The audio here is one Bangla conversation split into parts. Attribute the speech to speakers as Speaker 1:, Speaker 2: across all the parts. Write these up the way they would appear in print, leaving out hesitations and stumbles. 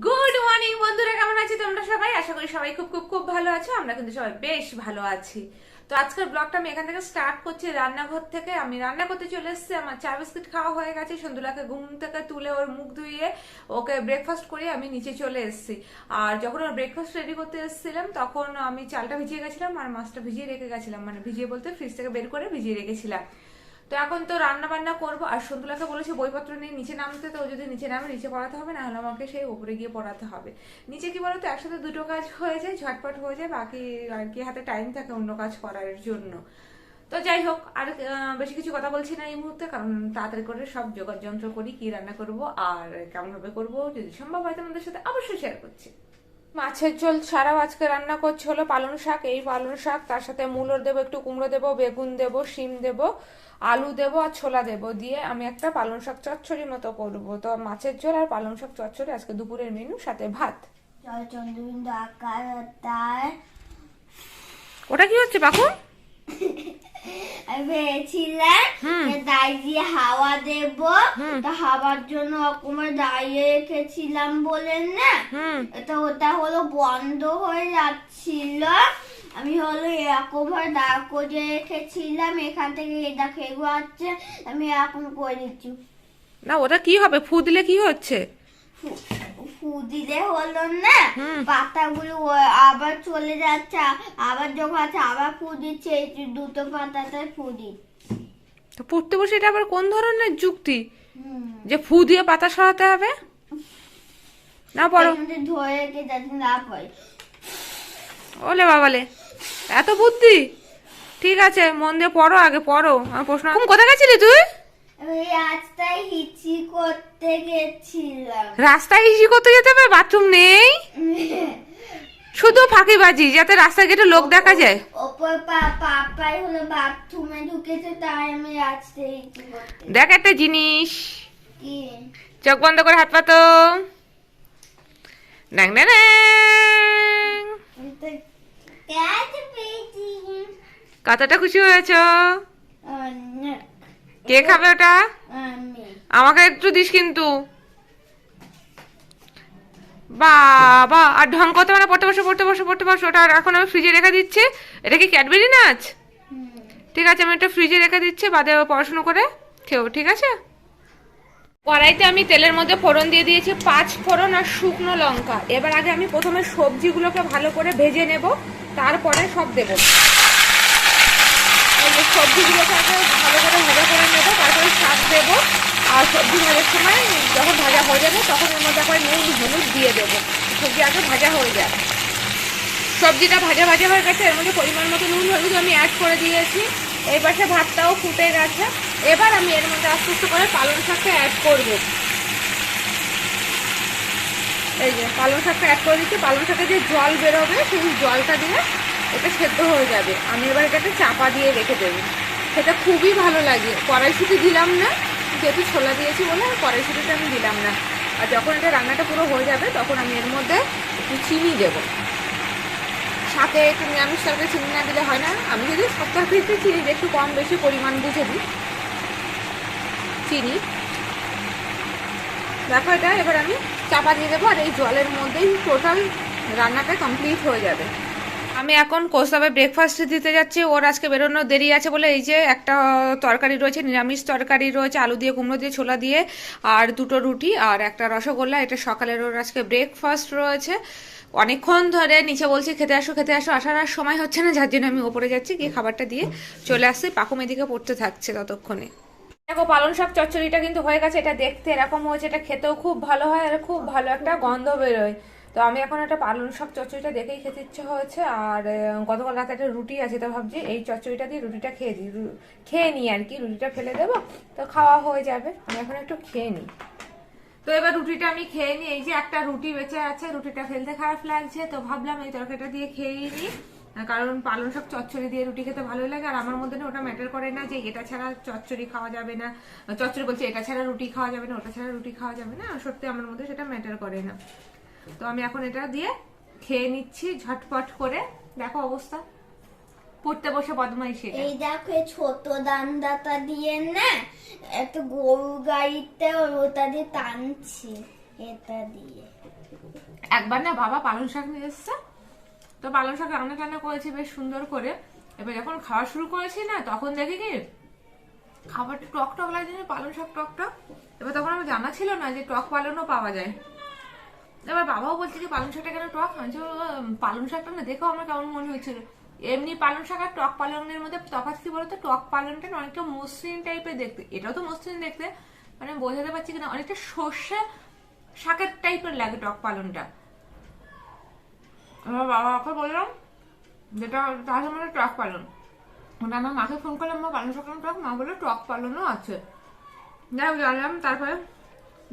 Speaker 1: গুড মর্নিং বন্ধুরা, কেমন আছো তোমরা সবাই? আশা করি সবাই খুব খুব খুব ভালো আছো। আমরা কিন্তু সবাই বেশ ভালো আছি। তো আজকের ব্লগটা আমি এখান থেকে স্টার্ট করছি, রান্নাঘর থেকে। আমি রান্না করতে চলে এসেছি। আমার চা বিস্কিট খাওয়া হয়ে গেছে। সন্ধ্যুলাকে ঘুম থেকে তুলে ওর মুখ ধুইয়ে ওকে ব্রেকফাস্ট করে আমি নিচে চলে এসেছি। আর যখন ওর ব্রেকফাস্ট রেডি করতে এসেছিলাম তখন আমি চালটা ভিজিয়ে গেছিলাম আর মাছটা ভিজিয়ে রেখে গেছিলাম, মানে ভিজিয়ে বলতে ফ্রিজ থেকে বের করে ভিজিয়ে রেখেছিলাম। তো এখন তো রান্না বান্না করবো। আর সন্তুলাকে বলেছে বইপত্র নিয়ে নিচে নামতে, তো ও যদি নিচে নামে নিচে পড়াতে হবে, না হলে আমাকে সেই উপরে গিয়ে পড়াতে হবে। নিচে কি বলতো, একসাথে দুটো কাজ হয়ে যায়, ঝটপট হয়ে যায়, বাকি আর কি হাতে টাইম থাকে অন্য কাজ করার জন্য। তো যাই হোক, আর বেশি কিছু কথা বলছি না এই মুহূর্তে, কারণ তাড়াতাড়ি করে সব জোগাড় যন্ত্র করি, কি রান্না করব আর কেমন ভাবে করবো, যদি সম্ভব হয় তোমাদের সাথে অবশ্যই শেয়ার করছি। মাছের ঝোল ছাড়াও আজকে রান্না করছি হলো পালং শাক। এই পালং শাক, তার সাথে মূলোর দেবো, একটু কুমড়ো দেবো, বেগুন দেবো, শিম দেবো, আলু দেবো আর ছোলা দেবো, দিয়ে আমি একটা পালং শাক চচ্চড়ি মতো করবো। তো মাছের ঝোল আর পালং শাক চচ্চড়ি আজকে দুপুরের মেনু, সাথে ভাত।
Speaker 2: চন্দ্রবিন্দু আকার তার
Speaker 1: ওটা কি হচ্ছে বাকু?
Speaker 2: আমি ভেবেছিলাম যে দাঁড়িয়ে দিয়ে হাওয়া দেব, তা হাওয়ার জন্য রকমের দাঁড়িয়ে রেখেছিলাম বলেন না, এটা ওটা হলো বন্ধ হয়ে যাচ্ছিল। আমি হলো এরকম ভাবে দাঁড় করে রেখেছিলাম, এখান থেকে এটা খেয়ে আসছে, আমি এরকম করে দিচ্ছি।
Speaker 1: না, ওটা কি হবে? ফু দিলে কি হচ্ছে?
Speaker 2: ফু দিলে হলো না, পাতাগুলো আবার চলে যাচ্ছে, আবার যখন আছে আবার ফু দিচ্ছে, এই দুটো পাতাতে ফু দিচ্ছে।
Speaker 1: তো পড়তে বসে এটা আবার কোন ধরনের যুক্তি যে ফু দিয়ে পাতা সরাতে হবে? না পড়ো।
Speaker 2: ধরে রেখে যাতে না পড়ে।
Speaker 1: ওলে বাবালে, এত বুদ্ধি! ঠিক আছে, মন দিয়ে পড়ো, আগে পড়ো। আমার প্রশ্ন, কোথায় গেছিলি তুই?
Speaker 2: আমি রাস্তায় হিচি করতে গেছিলাম।
Speaker 1: রাস্তায় হিসি করতে যেতে হবে? বাথরুম নেই? শুধু ফাঁকিবাজি, যাতে রাস্তায় গেটে লোক দেখা যায়।
Speaker 2: ওপর পাপাই হলো বাথরুমে ঢুকেছে, তাই আমি রাস্তায় হিচি করতে।
Speaker 1: দেখ একটা জিনিস,
Speaker 2: কি?
Speaker 1: চোখ বন্ধ করে হাত পাতো। ড্যাং ড্যাং ড্যাং। কতটা খুশি হয়েছ?
Speaker 2: অনেক।
Speaker 1: কে খাবে ওটা?
Speaker 2: আমি।
Speaker 1: আমাকে একটু দিস কিন্তু। বাবা, আর ঢং করতে মানে পড়তে বসে পড়তে বসে পড়তে বসে। ওটা এখন আমি ফ্রিজে রেখে দিচ্ছি। এটা কি ক্যাডবেরি নাচ? ঠিক আছে, আমি এটা ফ্রিজে রেখে দিচ্ছি, বাদে পড়াশুনো করে খেও, ঠিক আছে? কড়াইতে আমি তেলের মধ্যে ফোড়ন দিয়ে দিয়েছি, 5 ফোড়ন আর শুকনো লঙ্কা। এবার আগে আমি প্রথমে সবজিগুলোকে ভালো করে ভেজে নেব, তারপরে সব দেব। এই যে সবজিগুলোকে আগে ভালো করে ভাজা করে নেবো, তারপরে শাক দেবো। আর সবজি ভাজার সময় যখন ভাজা হয়ে যাবে তখন এর মধ্যে আবার নুন হলুদ দিয়ে দেবো। সবজি আগে ভাজা হয়ে যায়। সবজিটা ভাজা ভাজা হয়ে গেছে, এর মধ্যে পরিমাণ মতো নুন হলুদ আমি অ্যাড করে দিয়েছি। এই পাশে ভাতটাও ফুটে গেছে। এবার আমি এর মধ্যে আস্তে আস্তে করে পালং শাকটা অ্যাড করব। এই যে পালং শাকটা অ্যাড করে দিচ্ছি। পালং শাকে যে জল বেরোবে সেই জলটা দিয়ে এটা সেদ্ধ হয়ে যাবে। আমি এবার এটাকে চাপা দিয়ে রেখে দেবো। সেটা খুবই ভালো লাগে। কড়াইশুঁটি দিলাম না, যেহেতু ছোলা দিয়েছি বলে কড়াইশুঁটিটা আমি দিলাম না। আর যখন এটা রান্নাটা পুরো হয়ে যাবে তখন আমি এর মধ্যে একটু চিনি দেবো। সাথে একটু নিরামিষ তরকারি চিনি না দিলে হয় না। আমি যদি সব তরকারিতে চিনি দিই, একটু কম বেশি পরিমাণ বুঝে দিই চিনি। দেখো, এটা এবার আমি চাপা দিয়ে দেবো, আর এই জলের মধ্যেই টোটাল রান্নাটা কমপ্লিট হয়ে যাবে। আমি এখন কৌস্তবে ব্রেকফাস্ট দিতে যাচ্ছি। ওর আজকে বেরোনোর দেরি আছে বলে এই যে একটা তরকারি রয়েছে, নিরামিষ তরকারি রয়েছে, আলু দিয়ে, কুমড়ো দিয়ে, ছোলা দিয়ে, আর দুটো রুটি আর একটা রসগোল্লা। এটা সকালের ওর আজকে ব্রেকফাস্ট রয়েছে। অনেকক্ষণ ধরে নিচে বলছি খেতে আসো খেতে আসো, আসার আর সময় হচ্ছে না, যার জন্য আমি ওপরে যাচ্ছি, গিয়ে খাবারটা দিয়ে চলে আসছি। পাকুম এদিকে পড়তে থাকছে ততক্ষণে। দেখো, পালং শাক চচ্চড়িটা কিন্তু হয়ে গেছে। এটা দেখতে এরকম হয়েছে, এটা খেতেও খুব ভালো হয় আর খুব ভালো একটা গন্ধ বেরোয়। তো আমি এখন একটা পালং শাক চচ্চড়িটা দেখেই খেতে ইচ্ছে হয়েছে। আর গতকাল রাতে একটা রুটি আছে, তো ভাবছি এই চচ্চড়িটা দিয়ে রুটিটা খেয়ে নিই আর কি। রুটিটা ফেলে দেবো, তো খাওয়া হয়ে যাবে। আমি এখন একটু খেয়ে নিই। তো এবার রুটিটা আমি খেয়ে নিই। এই যে একটা রুটি বেঁচে আছে, রুটিটা ফেলতে খারাপ লাগছে, তো ভাবলাম এই তরকারিটা দিয়ে খেয়েই নিই। কারণ পালং শাক চচ্চড়ি দিয়ে রুটি খেতে ভালো লাগে। আর আমার মধ্যে না ওটা ম্যাটার করে না যে এটা ছাড়া চচ্চড়ি খাওয়া যাবে না, চচ্চড়ি বলছে এটা ছাড়া রুটি খাওয়া যাবে না, ওটা ছাড়া রুটি খাওয়া যাবে না। সত্যি আমার মধ্যে সেটা ম্যাটার করে না। তো আমি এখন এটা দিয়ে খেয়ে নিচ্ছি ঝটপট করে। দেখো অবস্থা, পড়তে বসে বদমাইশি।
Speaker 2: এই দেখো, এই ছোট দান্দাটা দিয়ে না একটা গরু গাড়িতে ওটা দিয়ে টানছি, এটা দিয়ে।
Speaker 1: একবার না বাবা পালং শাক নিয়ে এসছে, তো পালং শাক রান্না টান্না করেছি বেশ সুন্দর করে। এবার যখন খাওয়া শুরু করেছি না, তখন দেখি কি খাবারটা টক টক লাগছে, পালং শাক টক টক। এবার তখন আমার জানা ছিল না যে টক পালনও পাওয়া যায়। এবার বাবাও বলছে যে পালং শাকটা কেন টক, আনছে পালং শাকটা না দেখো আমার কেমন মনে হয়েছিল। এমনি পালং শাক আর টক পালনের মধ্যে তফাৎ কি বলতো, টক পালনটা না অনেকটা মসৃণ টাইপের দেখতে, এটাও তো মসৃণ দেখতে, মানে বোঝাতে পারছি কিনা, অনেকটা সর্ষে শাকের টাইপের লাগে টক পালনটা। আমার বাবাকে বললাম যেটা তাহলে মানে টক পালন, ওটা আমার মাকে ফোন করলাম, মা পালং শাক টক, মা বললো টক পালনও আছে। যাই হোক জানলাম তারপরে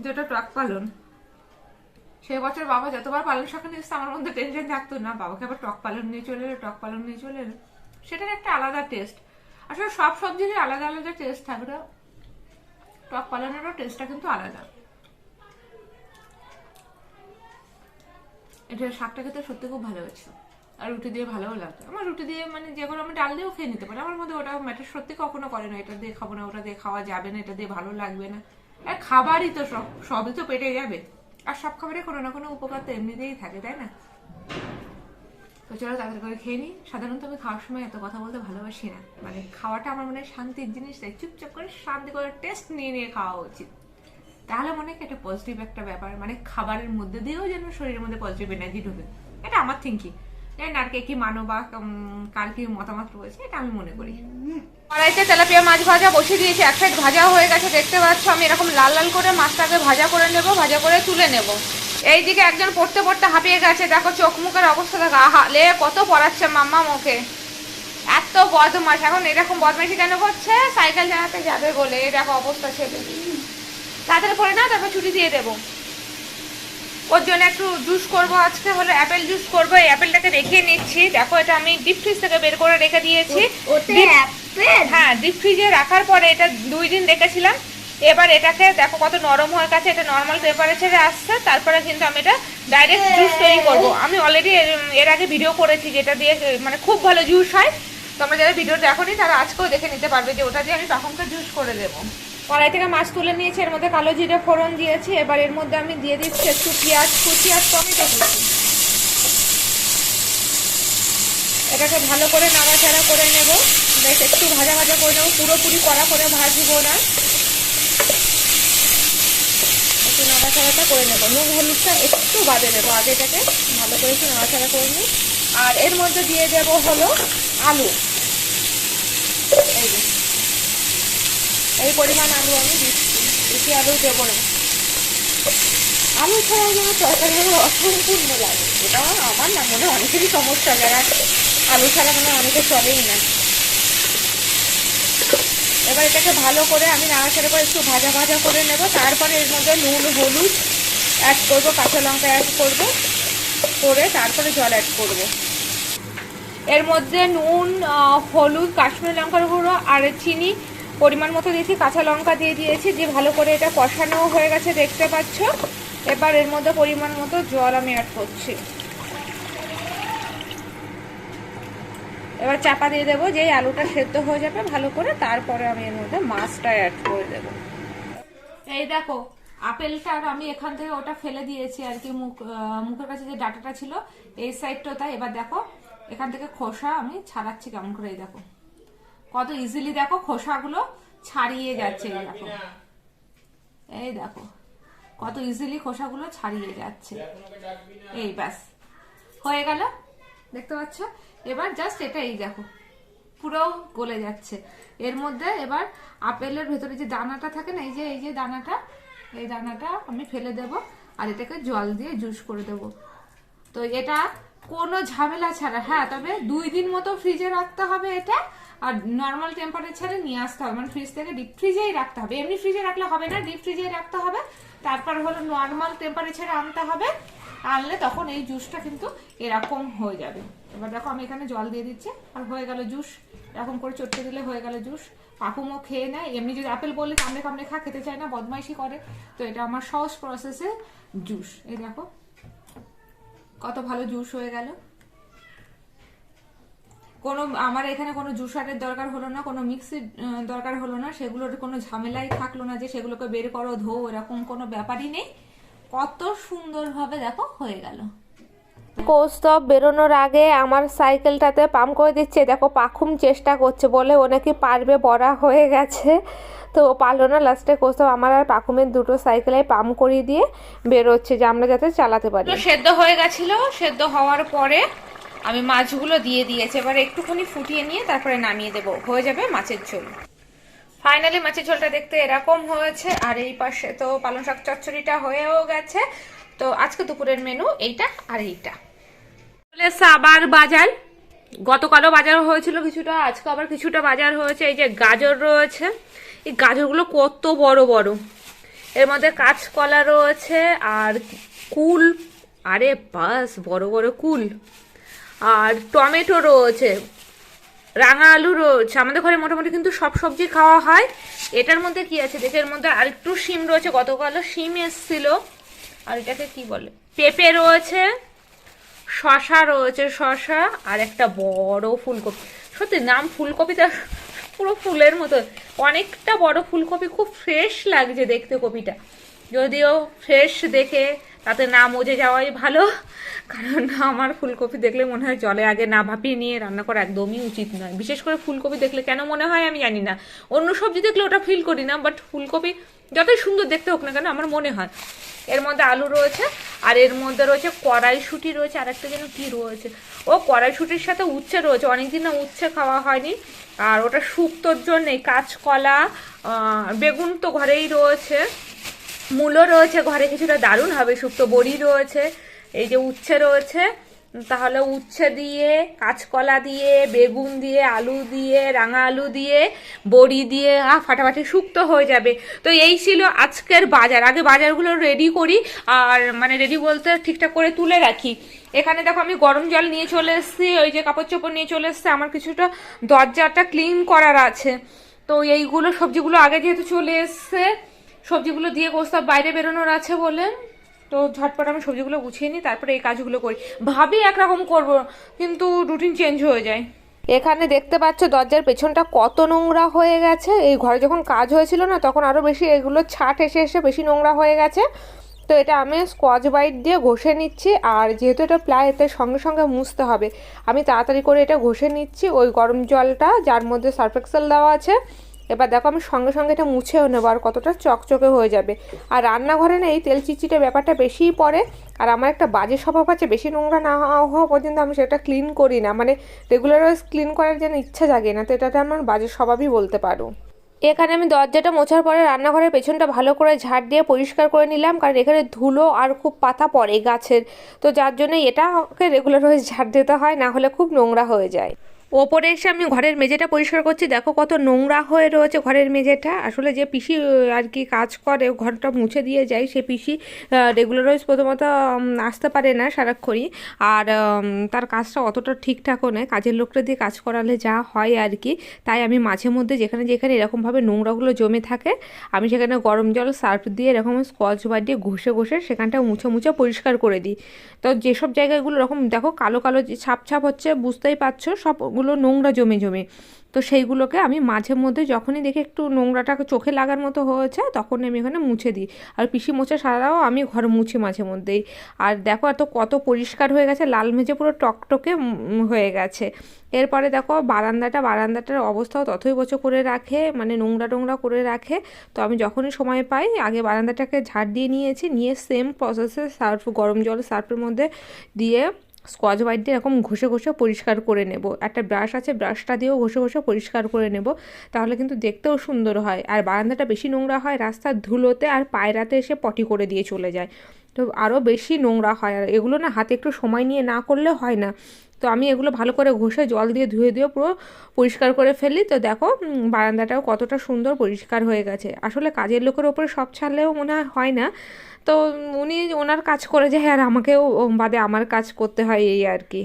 Speaker 1: যেটা টক পালন। সেই বছর বাবা যতবার পালং শাক নিয়ে এসছে আমার মধ্যে টেনশন থাকতো না, বাবাকে আবার টক পালন নিয়ে চলে এলো, টক পালন নিয়ে চলে এলো। সেটার একটা আলাদা টেস্ট। আসলে সব সবজিরই আলাদা আলাদা টেস্ট থাকবে, টক পালনেরও টেস্টটা কিন্তু আলাদা। এটা শাকটা খেতে সত্যি খুব ভালো হয়েছে, আর রুটি দিয়ে ভালোও লাগতো আমার। রুটি দিয়ে মানে যে কোনো আমি ডাল দিয়েও খেয়ে নিতে পারি, আমার মধ্যে ওটা ম্যাটার সত্যি কখনো করে না এটা দিয়ে খাবো না, ওটা দিয়ে খাওয়া যাবে না, এটা দিয়ে ভালো লাগবে না। আর খাবারই তো সবই তো পেটে যাবে, আর সব খাবারে কোনো না কোনো উপকার তো এমনিতেই থাকে, তাই না? তো চলো তাড়াতাড়ি করে খেয়ে নিই। সাধারণত আমি খাওয়ার সময় এত কথা বলতে ভালোবাসি না, মানে খাওয়াটা আমার মনে হয় শান্তির জিনিস, তাই চুপচাপ করে শান্তি করে টেস্ট নিয়ে নিয়ে খাওয়া উচিত। তাহলে মনে হয় একটা পজিটিভ একটা ব্যাপার, মানে খাবারের মধ্যে দিয়েও যেন শরীরের মধ্যে পজিটিভ এনার্জি ঢুকে। এটা আমার থিঙ্কিং, জানি না আর কে কি মানো বা কার কি মতামত রয়েছে, এটা আমি মনে করি। কড়াইতে তেলাপিয়া মাছ ভাজা বসিয়ে দিয়েছি, এক সাইড ভাজা হয়ে গেছে দেখতে পাচ্ছ। আমি এরকম লাল লাল করে মাছটাকে ভাজা করে নেব, ভাজা করে তুলে নেব। এইদিকে একজন পড়তে পড়তে হাঁপিয়ে গেছে, দেখো চোখ মুখের অবস্থা দেখো, আহালে কত পড়াচ্ছে মাম্মা মুখে, এত বদমাস। এখন এরকম বদমাইশি কেন করছে, সাইকেল চালাতে যাবে বলে। এই দেখো অবস্থা ছেলে, তাড়াতাড়ি পড়ে না, তারপর ছুটি দিয়ে দেবো। ওর জন্য একটু জুস করবো আজকে, হলো অ্যাপেল জুস করবো। এই অ্যাপেলটাকে রেখে নিচ্ছি, দেখো এটা আমি ডিপ ফ্রিজ থেকে বের করে রেখে দিয়েছি। হ্যাঁ, ডিপ ফ্রিজে রাখার পরে এটা 2 দিন রেখেছিলাম। এবার এটাকে দেখো কত নরম হয়ে গেছে, এটা নর্মাল টেম্পারেচারে আসছে। তারপরে কিন্তু আমি এটা ডাইরেক্ট জুস তৈরি করবো। আমি অলরেডি এর আগে ভিডিও করেছি যেটা দিয়ে মানে খুব ভালো জুস হয়। তোমরা যারা ভিডিও দেখোনি তারা আজকেও দেখে নিতে পারবে যে ওটা দিয়ে আমি তখনকার জুস করে দেবো। কড়াই থেকে মাছ তুলে নিয়েছি, এর মধ্যে কালো জিরে ফোড়ন দিয়েছি। এবার এর মধ্যে আমি দিয়ে দিচ্ছি একটু পেঁয়াজ কুচি আর টমেটো কুচি। এটাকে ভালো করে নাড়াচাড়া করে নেব, বেশ একটু ভাজা ভাজা করে নেবো, পুরোপুরি কড়া করে ভাজবো না, একটু নাড়াচাড়াটা করে নেবো। নুন হলুদটা একটু বাদে দেবো, আগে এটাকে ভালো করে একটু নাড়াচাড়া করে নিই। আর এর মধ্যে দিয়ে দেবো হলো আলু, এই যে এই পরিমাণ আলু আমি দিচ্ছি, বেশি আলু দেবো না। আলু ছাড়াও যেন তরকারি অসম্পূর্ণ লাগে, এটা আমার না মনে অনেকেরই সমস্যা, যারা আলু ছাড়া মানে অনেকে চলেই না। এবার এটাকে ভালো করে আমি নাড়াচাড়া করে একটু ভাজা ভাজা করে নেব। তারপরে এর মধ্যে নুন হলুদ অ্যাড করবো, কাঁচা লঙ্কা অ্যাড করবো, করে তারপরে জল অ্যাড করবো। এর মধ্যে নুন হলুদ কাশ্মীরি লঙ্কার গুঁড়ো আর চিনি পরিমাণ মতো দিয়েছি, কাঁচা লঙ্কা দিয়ে দিয়েছি, দিয়ে ভালো করে এটা কষানো হয়ে গেছে দেখতে পাচ্ছ। এবার এর মধ্যে পরিমাণ মতো জল আমি অ্যাড করছি। এবার চাপা দিয়ে দেবো, যেই আলুটা সেদ্ধ হয়ে যাবে ভালো করে, তারপরে আমি এর মধ্যে মাছটা অ্যাড করে দেবো। এই দেখো আপেলটা আমি এখান থেকে ওটা ফেলে দিয়েছি আর কি, মুখের কাছে যে ডাটাটা ছিল এই সাইডটা, তাই এবার দেখো এখান থেকে খোসা আমি ছাড়াচ্ছি কেমন করে। এই দেখো কত ইজিলি দেখো খোসাগুলো ছাড়িয়ে যাচ্ছে, এই দেখো, এই দেখো কত ইজিলি খোসাগুলো ছাড়িয়ে যাচ্ছে। এই ব্যাস হয়ে গেল, দেখতে পাচ্ছ। এবার জাস্ট এটা এই দেখো পুরো গলে যাচ্ছে। এর মধ্যে এবার আপেলের ভেতরে যে দানাটা থাকে না, এই যে দানাটা, এই দানাটা আমি ফেলে দেব, আর এটাকে জল দিয়ে জুস করে দেব। তো এটা কোনো ঝামেলা ছাড়া, হ্যাঁ তবে 2 দিন মতো ফ্রিজে রাখতে হবে এটা, আর নর্মাল টেম্পারেচারে নিয়ে আসতে হবে, মানে ফ্রিজ থেকে ডিপ ফ্রিজেই রাখতে হবে। এমনি ফ্রিজে রাখলে হবে না, ডিপ ফ্রিজেই রাখতে হবে। তারপর হলো নর্মাল টেম্পারেচারে আনতে হবে, আনলে তখন এই জুসটা কিন্তু এরকম হয়ে যাবে। এবার দেখো আমি এখানে জল দিয়ে দিচ্ছি, আর হয়ে গেল জুস। এরকম করে চটকে দিলে হয়ে গেল জুস। পাকুমও খেয়ে নেয়, এমনি যদি আপেল বললে কামড়ে কামড়ে খেতে চায় না, বদমাইশি করে। তো এটা আমার সহজ প্রসেসে জুস। এই দেখো কত ভালো জুস হয়ে গেল। কোনো আমার এখানে কোনো জুসারের দরকার হলো না, কোনো মিক্সির দরকার হলো না, সেগুলোর কোনো ঝামেলাই থাকলো না যে সেগুলোকে বের করো ধো, এরকম কোনো ব্যাপারই নেই। কত সুন্দরভাবে দেখো হয়ে গেল। কৌস্তব বেরোনোর আগে আমার সাইকেলটাতে পাম্প করে দিচ্ছে, দেখো পাখুম চেষ্টা করছে বলে ও নাকি পারবে, বড়া হয়ে গেছে তো ও পারলো না। লাস্টে কৌস্তব আমার আর পাখুমের দুটো সাইকেলে পাম্প করিয়ে দিয়ে বেরোচ্ছে যে আমরা যাতে চালাতে পারি। সেদ্ধ হয়ে গেছিল, সেদ্ধ হওয়ার পরে আমি মাছগুলো দিয়ে দিয়েছি, এবার একটুখানি ফুটিয়ে নিয়ে তারপরে নামিয়ে দেবো, হয়ে যাবে মাছের ঝোল। ফাইনালি মাছের ঝোলটা দেখতে এরকম হয়েছে। আর এই পাশে তো পালং শাক চচ্চড়িটা হয়েও গেছে। তো আজকে দুপুরের মেনু এইটা আর এইটা। আবার বাজার, গতকালও বাজার হয়েছিল কিছুটা, আজকে আবার কিছুটা বাজার হয়েছে। এই যে গাজর রয়েছে, এই গাজরগুলো কত বড় বড়, এর মধ্যে কাঁচকলা রয়েছে আর কুল, আরে বাস বড় বড় কুল, আর টমেটো রয়েছে, রাঙা আলু রয়েছে। আমাদের ঘরে মোটামুটি কিন্তু সব সবজি খাওয়া হয়। এটার মধ্যে কি আছে দেখে, এর মধ্যে আর একটু শিম রয়েছে, গতকালও শিম এসছিল। আর এটাকে কি বলে, পেঁপে রয়েছে, শশা রয়েছে, শশা, আর একটা বড় ফুলকপি। সত্যি নাম ফুলকপিটা পুরো ফুলের মতো, অনেকটা বড় ফুলকপি, খুব ফ্রেশ লাগছে দেখতে কপিটা। যদিও ফ্রেশ দেখে তাতে না মজে যাওয়াই ভালো, কারণ আমার ফুলকপি দেখলে মনে হয় জলে আগে না ভাপিয়ে নিয়ে রান্না করা একদমই উচিত নয়। বিশেষ করে ফুলকপি দেখলে কেন মনে হয় আমি জানি না, অন্য সবজি দেখলে ওটা ফিল করি না, বাট ফুলকপি যতই সুন্দর দেখতে হোক না কেন আমার মনে হয়। এর মধ্যে আলু রয়েছে, আর এর মধ্যে রয়েছে কড়াইশুঁটি রয়েছে, আর একটা যেন কি রয়েছে, ও কড়াইশুঁটির সাথে উচ্ছে রয়েছে, অনেকদিন না উচ্ছে খাওয়া হয়নি। আর ওটা শুক্তোর জন্যে কাঁচকলা, বেগুন তো ঘরেই রয়েছে, মূলো রয়েছে ঘরে কিছুটা, দারুণ হবে শুক্তো, বড়ি রয়েছে, এই যে উচ্ছে রয়েছে। তাহলে উচ্ছে দিয়ে, কাঁচকলা দিয়ে, বেগুন দিয়ে, আলু দিয়ে, রাঙা আলু দিয়ে, বড়ি দিয়ে ফাটাফাটি শুক্তো হয়ে যাবে। তো এই ছিল আজকের বাজার। আগে বাজারগুলো রেডি করি, আর মানে রেডি বলতে ঠিকঠাক করে তুলে রাখি। এখানে দেখো আমি গরম জল নিয়ে চলে এসেছি, ওই যে কাপড় চোপড় নিয়ে চলে এসেছি, আমার কিছুটা দরজাটা ক্লিন করার আছে। তো এইগুলো সবজিগুলো আগে যেহেতু চলে এসছে, সবজিগুলো দিয়ে কৌস্তব বাইরে বেরোনোর আছে বলে, তো ঝটপট আমি সবজিগুলো গুছিয়ে নিই, তারপরে এই কাজগুলো করি। ভাবি একরকম করব, কিন্তু রুটিন চেঞ্জ হয়ে যায়। এখানে দেখতে পাচ্ছ দরজার পেছনটা কত নোংরা হয়ে গেছে। এই ঘরে যখন কাজ হয়েছিল না, তখন আরও বেশি এগুলো ছাট এসে এসে বেশি নোংরা হয়ে গেছে। তো এটা আমি স্কচ ব্রাইট দিয়ে ঘষে নিচ্ছি, আর যেহেতু এটা প্লাই, এতে সঙ্গে সঙ্গে মুছতে হবে, আমি তাড়াতাড়ি করে এটা ঘষে নিচ্ছি ওই গরম জলটা যার মধ্যে সার্ফ এক্সেল দেওয়া আছে। এবার দেখো আমি সঙ্গে সঙ্গে এটা মুছেও নেবো, আর কতটা চকচকে হয়ে যাবে। আর রান্নাঘরে না এই তেল চিটচিটে ব্যাপারটা বেশিই পড়ে, আর আমার একটা বাজে স্বভাব আছে, বেশি নোংরা না হওয়া পর্যন্ত আমি সেটা ক্লিন করি না, মানে রেগুলার ক্লিন করার যেন ইচ্ছা জাগে না, তো এটাতে আমার বাজে স্বভাবই বলতে পারো। এখানে আমি দরজাটা মোছার পরে রান্নাঘরের পেছনটা ভালো করে ঝাড় দিয়ে পরিষ্কার করে নিলাম, কারণ এখানে ধুলো আর খুব পাতা পড়ে গাছের, তো যার জন্য এটাকে রেগুলার হয়ে ঝাড় দিতে হয়, না হলে খুব নোংরা হয়ে যায়। ওপরে এসে আমি ঘরের মেঝেটা পরিষ্কার করছি, দেখো কত নোংরা হয়ে রয়েছে ঘরের মেঝেটা। আসলে যে পিসি আর কি কাজ করে, ঘরটা মুছে দিয়ে যায়, সে পিসি রেগুলার ওয়াইজ প্রথমত আসতে পারে না সারাক্ষণই, আর তার কাজটা অতটা ঠিকঠাকও নয়, কাজের লোকটা দিয়ে কাজ করালে যা হয় আর কি। তাই আমি মাঝে মধ্যে যেখানে যেখানে এরকমভাবে নোংরাগুলো জমে থাকে, আমি সেখানে গরম জল সার্ফ দিয়ে এরকম স্কচ ব্রাইট দিয়ে ঘষে ঘষে সেখানটা মুছে মুছে পরিষ্কার করে দিই। তো যেসব জায়গাগুলো এরকম দেখো কালো কালো ছাপ ছাপ হচ্ছে, বুঝতেই পারছো সবগুলো নোংরা জমে জমে, তো সেইগুলোকে আমি মাঝে মধ্যে যখনই দেখি একটু নোংরাটাকে চোখে লাগার মতো হয়েছে, তখন আমি এখানে মুছে দিই। আর পিসি মোছা ছাড়াও আমি ঘর মুছি মাঝে মধ্যেই। আর দেখো এত কত পরিষ্কার হয়ে গেছে, লাল মেঝে পুরো টকটকে হয়ে গেছে। এরপরে দেখো বারান্দাটার অবস্থাও ততই বছর করে রাখে, মানে নোংরা টোংরা করে রাখে। তো আমি যখনই সময় পাই আগে বারান্দাটাকে ঝাড় দিয়ে নিয়েছি, নিয়ে সেম প্রসেসে সার্ফ, গরম জল সার্ফের মধ্যে দিয়ে স্কচ ব্রাইট দিয়ে এরকম ঘষে ঘষে পরিষ্কার করে নেব। একটা ব্রাশ আছে, ব্রাশটা দিয়েও ঘষে ঘষে পরিষ্কার করে নেব, তাহলে কিন্তু দেখতেও সুন্দর হয়। আর বারান্দাটা বেশি নোংরা হয় রাস্তার ধুলোতে, আর পায়রাতে এসে পটি করে দিয়ে চলে যায়, তো আরও বেশি নোংরা হয়। আর এগুলো না হাতে একটু সময় নিয়ে না করলে হয় না, তো আমি এগুলো ভালো করে ঘষে জল দিয়ে ধুয়ে পুরো পরিষ্কার করে ফেলি। তো দেখো বারান্দাটাও কতটা সুন্দর পরিষ্কার হয়ে গেছে। আসলে কাজের লোকের ওপরে সব ছাড়লেও মনে হয় না, তো উনি ওনার কাজ করে যায়, আর আমাকেও বাদে আমার কাজ করতে হয়, এই আর কি।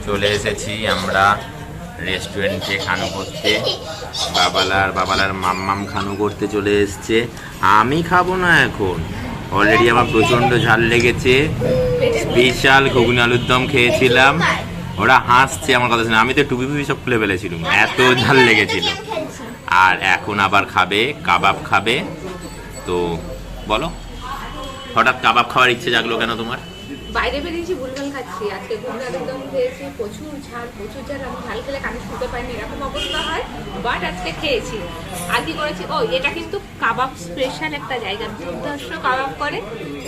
Speaker 3: চলে এসেছি আমরা রেস্টুরেন্টে খানো করতে, বাবালার মাম্মাম খানো করতে চলে এসছে। আমি খাবো না এখন, অলরেডি আমার প্রচণ্ড ঝাল লেগেছে। স্পেশাল ঘুগনি আলুর দম খেয়েছিলাম, ওরা হাসছে আমার কথা শুনে, আমি তো টুপি সব খুলে ফেলেছিলাম, এত ঝাল লেগেছিল। আর এখন আবার খাবে কাবাব খাবে, তো বলো হঠাৎ কাবাব খাওয়ার ইচ্ছে জাগলো কেন তোমার?
Speaker 1: বাইরে বেরিয়েছি ভুলভাল খাচ্ছি, আজকে ঘুগনি আলুর দম খেয়েছি, প্রচুর ঝাল। আমি ঝাল খেলে কানে শুনতে পাইনি, এরকম অবস্থা হয়, বাট আজকে খেয়েছি। আর কি করেছি, ও এটা কিন্তু কাবাব স্পেশাল একটা জায়গা, দুর্ধর্ষ কাবাব করে।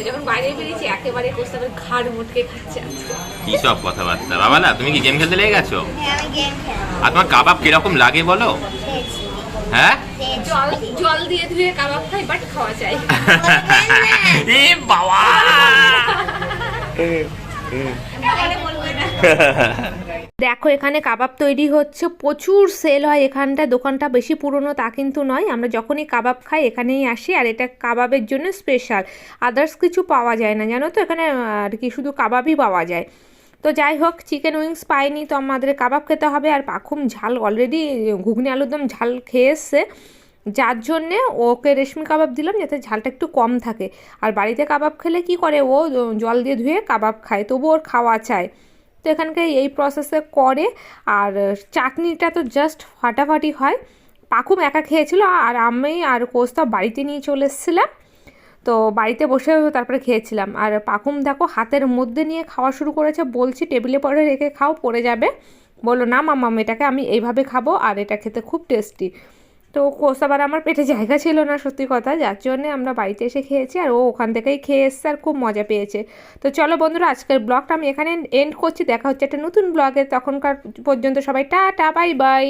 Speaker 1: যখন বাইরে বেরিয়েছি একেবারে কোস্তাবের ঘাড় মুটকে খাচ্ছে আজকে।
Speaker 3: কি সব কথাবার্তা বাবালা, তুমি কি গেম খেলতে লেগে গেছো?
Speaker 2: হ্যাঁ আমি গেম খেলবো।
Speaker 3: আর তোমার কাবাব কিরকম লাগে বলো? হ্যাঁ
Speaker 1: জল দিয়ে ধুয়ে কাবাব খাই, বাট খাওয়া চাই।
Speaker 3: এ বাবা
Speaker 1: দেখো এখানে কাবাব তৈরি হচ্ছে, প্রচুর সেল হয় এখানটা। দোকানটা বেশি পুরনো তা কিন্তু নয়, আমরা যখনই কাবাব খাই এখানেই আসি। আর এটা কাবাবের জন্য স্পেশাল, আদার্স কিছু পাওয়া যায় না জানো তো এখানে, আর কি শুধু কাবাবই পাওয়া যায়। তো যাই হোক, চিকেন উইংস পাইনি, তো আমাদের কাবাব খেতে হবে। আর পাখুম ঝাল অলরেডি ঘুগনি আলুর দম ঝাল খেয়ে এসছে, যার জন্যে ওকে রেশমি কাবাব দিলাম যাতে ঝালটা একটু কম থাকে। আর বাড়িতে কাবাব খেলে কি করে, ও জল দিয়ে ধুয়ে কাবাব খায়, তবু ওর খাওয়া চায়। তো এখানকার এই প্রসেসে করে। আর চাটনিটা তো জাস্ট ফাটাফাটি হয়। পাখুম একা খেয়েছিল, আর আমি আর কোস্তা বাড়িতে নিয়ে চলে এসেছিলাম, তো বাড়িতে বসে তারপরে খেয়েছিলাম। আর পাখুম দেখো হাতের মধ্যে নিয়ে খাওয়া শুরু করেছে, বলছি টেবিলে পরে রেখে খাও, পড়ে যাবে। বললো না মাম্মাম এটাকে আমি এইভাবে খাবো, আর এটা খেতে খুব টেস্টি। তো কোস্তাবার আমার পেটে জায়গা ছিল না সত্যি কথা, যার জন্যে আমরা বাড়িতে এসে খেয়েছি, আর ও ওখান থেকেই খেয়ে এসছে আর খুব মজা পেয়েছে। তো চলো বন্ধুরা, আজকের ব্লগটা আমি এখানে এন্ড করছি। দেখা হচ্ছে একটা নতুন ব্লগে, তখনকার পর্যন্ত সবাই টাটা বাই বাই।